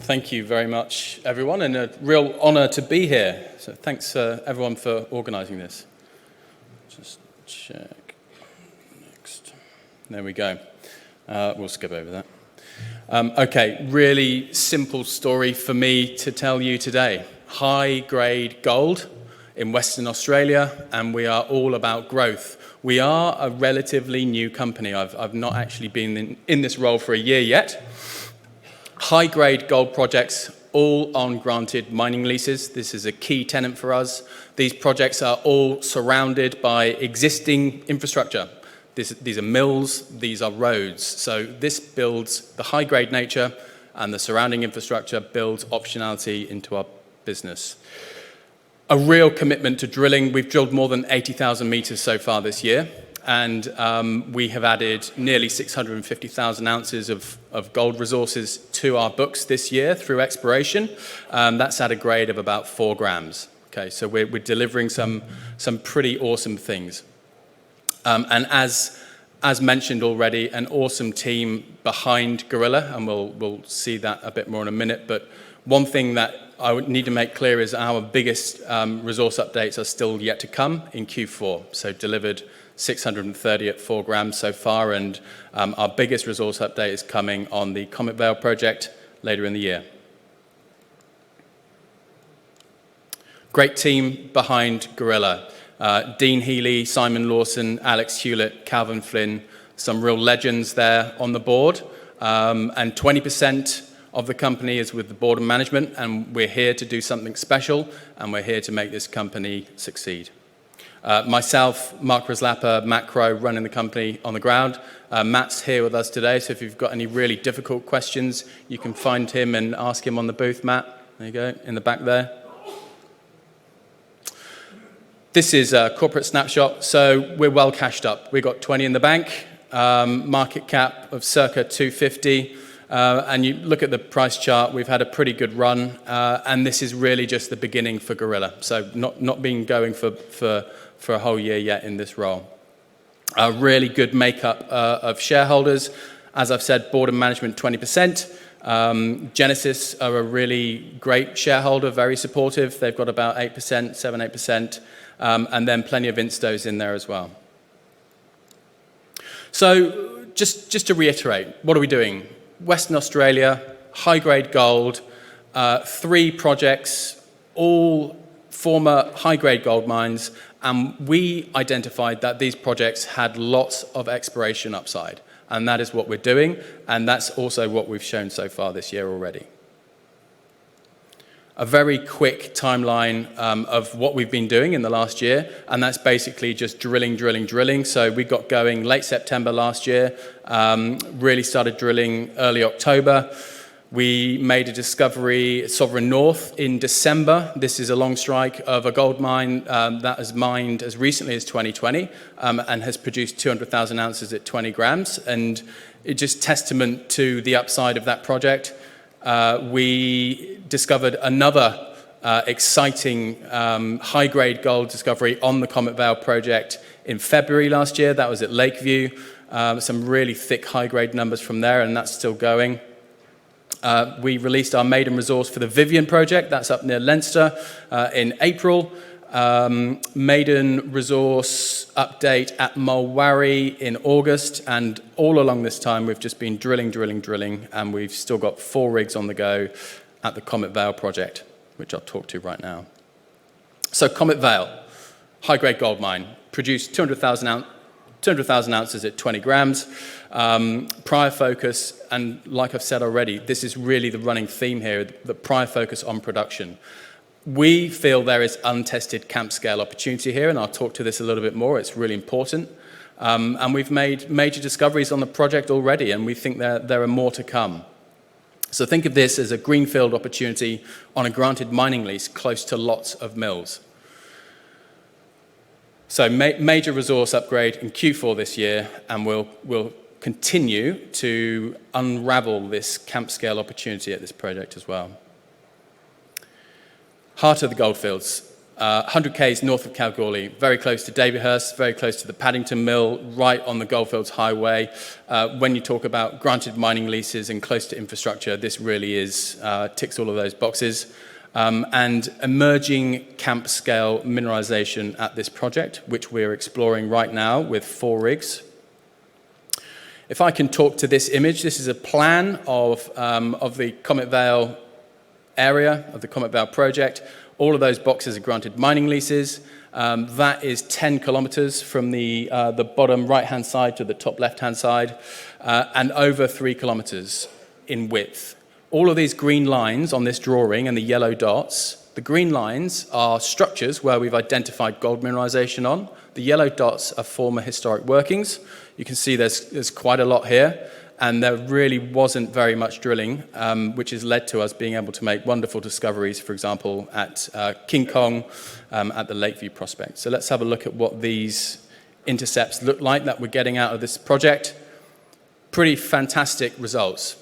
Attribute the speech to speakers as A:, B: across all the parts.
A: Thank you very much, everyone, and a real honour to be here. So thanks, everyone, for organising this. Just check. Next. There we go. We'll skip over that. Okay, really simple story for me to tell you today. High-grade gold in Western Australia, and we are all about growth. We are a relatively new company. I've not actually been in this role for a year yet. High-grade gold projects, all on granted mining leases. This is a key tenet for us. These projects are all surrounded by existing infrastructure. These are mills, these are roads. So this builds the high-grade nature, and the surrounding infrastructure builds optionality into our business. A real commitment to drilling. We've drilled more than 80,000 metres so far this year, and we have added nearly 650,000 ounces of gold resources to our books this year through exploration. That's at a grade of about 4 grams. Okay, so we're delivering some pretty awesome things. And as mentioned already, an awesome team behind Gorilla, and we'll see that a bit more in a minute. But one thing that I would need to make clear is our biggest resource updates are still yet to come in Q4. So delivered 630 at 4 grams so far, and our biggest resource update is coming on the Comet Vale project later in the year. Great team behind Gorilla. Dean Healy, Simon Lawson, Alex Hewlett, Calvin Flynn, some real legends there on the board. And 20% of the company is with the board and management, and we're here to do something special, and we're here to make this company succeed. Myself, Mark Roslapper, Matt Crow, running the company on the ground. Matt's here with us today, so if you've got any really difficult questions, you can find him and ask him on the booth. Matt, there you go, in the back there. This is a corporate snapshot, so we're well cashed up. We've got 20 in the bank, market cap of circa 250, and you look at the price chart, we've had a pretty good run, and this is really just the beginning for Gorilla, so not been going for a whole year yet in this role. A really good makeup of shareholders. As I've said, board and management 20%. Genesis are a really great shareholder, very supportive. They've got about 8%, 7-8%. And then plenty of instos in there as well. So just to reiterate, what are we doing? Western Australia, high-grade gold, 3 projects, all former high-grade gold mines, and we identified that these projects had lots of exploration upside, and that is what we're doing, and that's also what we've shown so far this year already. A very quick timeline of what we've been doing in the last year, and that's basically just drilling. So we got going late September last year, really started drilling early October. We made a discovery at Sovereign North in December. This is a long strike of a gold mine that was mined as recently as 2020 and has produced 200,000 ounces at 20 grams, and it's just testament to the upside of that project. We discovered another exciting high-grade gold discovery on the Comet Vale project in February last year. That was at Lakeview. Some really thick high-grade numbers from there, and that's still going. We released our maiden resource for the Vivian project. That's up near Leinster in April. Maiden resource update at Mulwarry in August, and all along this time we've just been drilling, and we've still got 4 rigs on the go at the Comet Vale project, which I'll talk to right now. So Comet Vale, high-grade gold mine, produced 200,000 ounces at 20 grams. Prior focus, and like I've said already, this is really the running theme here, the prior focus on production. We feel there is untested camp scale opportunity here, and I'll talk to this a little bit more. It's really important. And we've made major discoveries on the project already, and we think there are more to come. So think of this as a greenfield opportunity on a granted mining lease close to lots of mills. So major resource upgrade in Q4 this year, and we'll continue to unravel this camp scale opportunity at this project as well. Heart of the goldfields. 100 k's north of Kalgoorlie, very close to Davyhurst, very close to the Paddington Mill, right on the Goldfields Highway. When you talk about granted mining leases and close to infrastructure, this really ticks all of those boxes. And emerging camp scale mineralization at this project, which we're exploring right now with 4 rigs. If I can talk to this image, this is a plan of the Comet Vale area, of the Comet Vale project. All of those boxes are granted mining leases. That is 10 kilometers from the bottom right-hand side to the top left-hand side, and over 3 kilometers in width. All of these green lines on this drawing and the yellow dots, the green lines are structures where we've identified gold mineralization on. The yellow dots are former historic workings. You can see there's quite a lot here, and there really wasn't very much drilling, which has led to us being able to make wonderful discoveries, for example, at King Kong, at the Lakeview prospect. So let's have a look at what these intercepts look like that we're getting out of this project. Pretty fantastic results.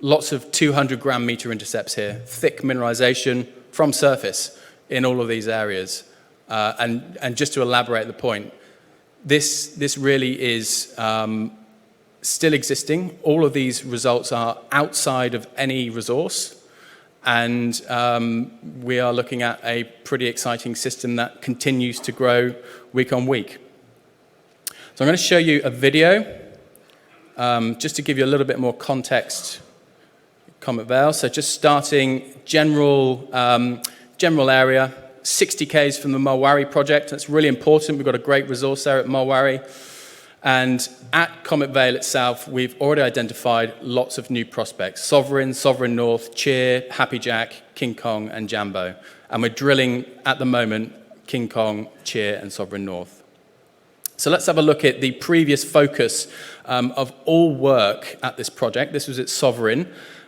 A: Lots of 200 gram meter intercepts here, thick mineralization from surface in all of these areas. And just to elaborate the point, this really is still existing. All of these results are outside of any resource, and we are looking at a pretty exciting system that continues to grow week on week. So I'm going to show you a video just to give you a little bit more context. Comet Vale. So just starting general area, 60 k's from the Mulwarrie project. That's really important. We've got a great resource there at Mulwarrie. And at Comet Vale itself, we've already identified lots of new prospects: Sovereign, Sovereign North, Cheer, Happy Jack, King Kong, and Jambo. And we're drilling at the moment King Kong, Cheer, and Sovereign North. So let's have a look at the previous focus of all work at this project. This was at Sovereign.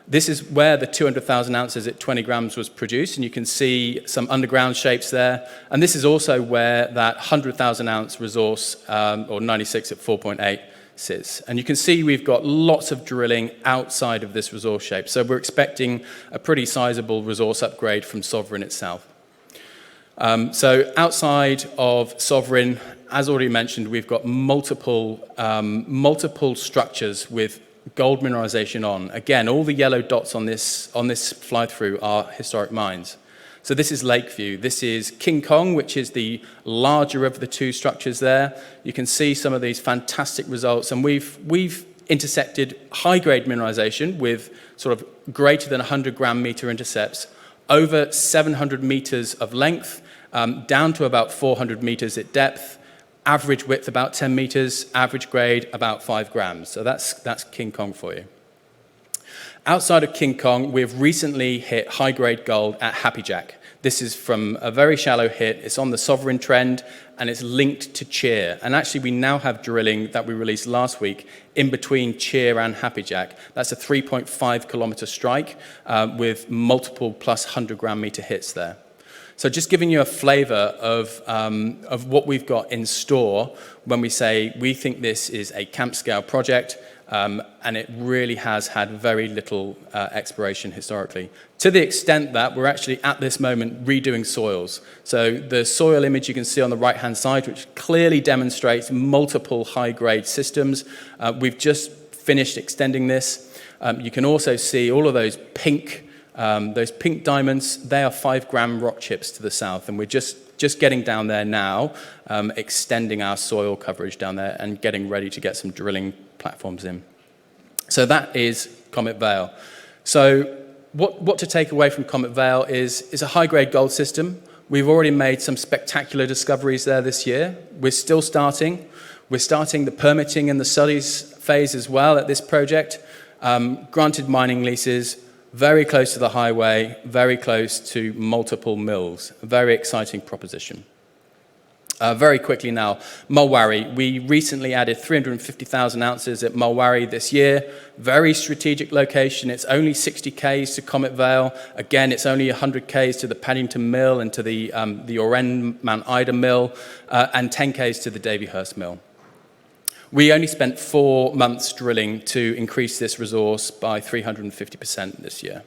A: This is where the 200,000 ounces at 20 grams was produced, and you can see some underground shapes there. And this is also where that 100,000 ounce resource, or 96 at 4.8, sits. And you can see we've got lots of drilling outside of this resource shape. So we're expecting a pretty sizable resource upgrade from Sovereign itself. So outside of Sovereign, as already mentioned, we've got multiple structures with gold mineralization on. Again, all the yellow dots on this fly-through are historic mines. So this is Lakeview. This is King Kong, which is the larger of the two structures there. You can see some of these fantastic results, and we've intersected high-grade mineralization with sort of greater than 100 gram meter intercepts, over 700 meters of length, down to about 400 meters at depth. Average width about 10 meters, average grade about 5 grams. So that's King Kong for you. Outside of King Kong, we've recently hit high-grade gold at Happy Jack. This is from a very shallow hit. It's on the Sovereign trend, and it's linked to Cheer. And actually, we now have drilling that we released last week in between Cheer and Happy Jack. That's a 3.5 kilometer strike with multiple plus 100 gram meter hits there. So just giving you a flavor of what we've got in store when we say we think this is a camp scale project, and it really has had very little exploration historically, to the extent that we're actually at this moment redoing soils. So the soil image you can see on the right-hand side, which clearly demonstrates multiple high-grade systems. We've just finished extending this. You can also see all of those pink diamonds. They are 5 gram rock chips to the south, and we're just getting down there now, extending our soil coverage down there and getting ready to get some drilling platforms in. So that is Comet Vale. So what to take away from Comet Vale is a high-grade gold system. We've already made some spectacular discoveries there this year. We're still starting. We're starting the permitting and the studies phase as well at this project. Granted mining leases, very close to the highway, very close to multiple mills. A very exciting proposition. Very quickly now, Mulwarrie. We recently added 350,000 ounces at Mulwarrie this year. Very strategic location. It's only 60 k's to Comet Vale. Again, it's only 100 k's to the Paddington Mill and to the Oren Mount Ida Mill, and 10 k's to the Davyhurst Mill. We only spent 4 months drilling to increase this resource by 350% this year.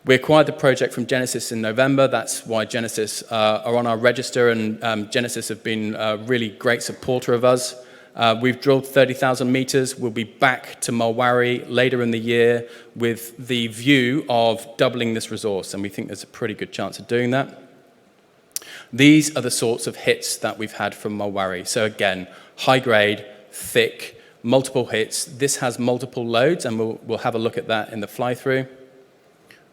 A: We acquired the project from Genesis in November. That's why Genesis are on our register, and Genesis have been a really great supporter of us. We've drilled 30,000 meters. We'll be back to Mulwarrie later in the year with the view of doubling this resource, and we think there's a pretty good chance of doing that. These are the sorts of hits that we've had from Mulwarrie. So again, high grade, thick, multiple hits. This has multiple loads, and we'll have a look at that in the fly-through,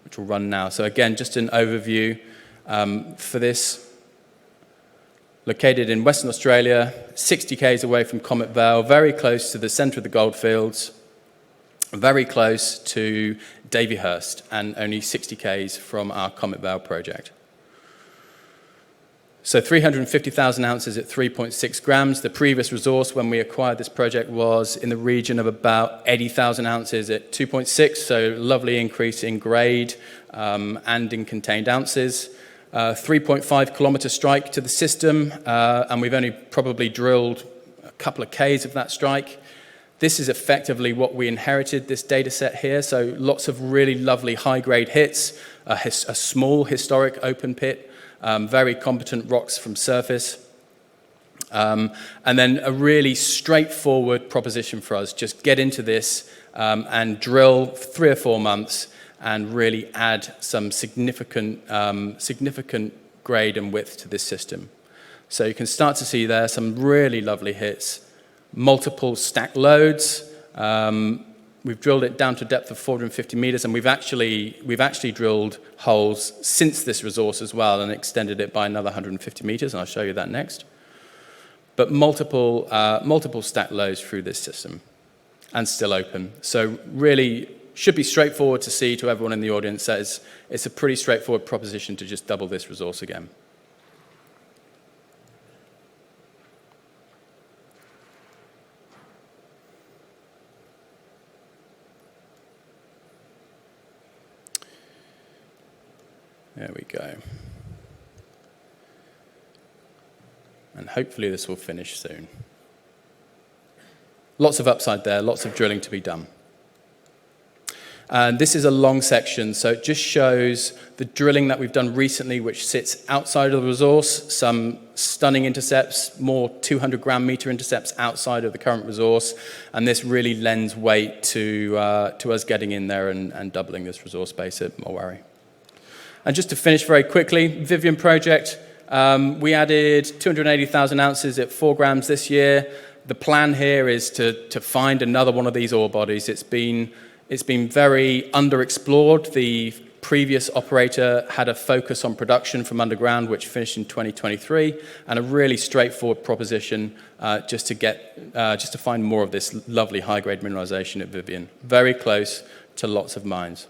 A: which will run now. So again, just an overview for this. Located in Western Australia, 60 k's away from Comet Vale, very close to the centre of the goldfields, very close to Davyhurst, and only 60 k's from our Comet Vale project. So 350,000 ounces at 3.6 grams. The previous resource when we acquired this project was in the region of about 80,000 ounces at 2.6, so lovely increase in grade and in contained ounces. 3.5 kilometre strike to the system, and we've only probably drilled a couple of Ks of that strike. This is effectively what we inherited, this data set here, so lots of really lovely high-grade hits, a small historic open pit, very competent rocks from surface, and then a really straightforward proposition for us. Just get into this and drill 3 or 4 months and really add some significant grade and width to this system. So you can start to see there some really lovely hits, multiple stacked loads. We've drilled it down to a depth of 450 meters, and we've actually drilled holes since this resource as well and extended it by another 150 meters, and I'll show you that next. But multiple stacked loads through this system and still open. So really should be straightforward to see to everyone in the audience that it's a pretty straightforward proposition to just double this resource again. There we go. And hopefully this will finish soon. Lots of upside there, lots of drilling to be done. And this is a long section, so it just shows the drilling that we've done recently, which sits outside of the resource, some stunning intercepts, more 200-gram meter intercepts outside of the current resource, and this really lends weight to us getting in there and doubling this resource base at Mulwarrie. And just to finish very quickly, Vivian project, we added 280,000 ounces at 4 grams this year. The plan here is to find another one of these ore bodies. It's been very underexplored. The previous operator had a focus on production from underground, which finished in 2023, and a really straightforward proposition just to find more of this lovely high-grade mineralization at Vivian. Very close to lots of mines.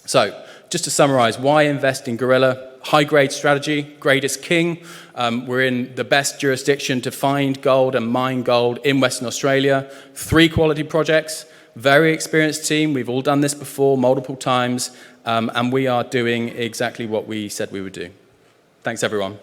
A: So, just to summarize, why invest in Gorilla? High-grade strategy, grade is king. We're in the best jurisdiction to find gold and mine gold in Western Australia. 3 quality projects. Very experienced team. We've all done this before multiple times, and we are doing exactly what we said we would do. Thanks, everyone.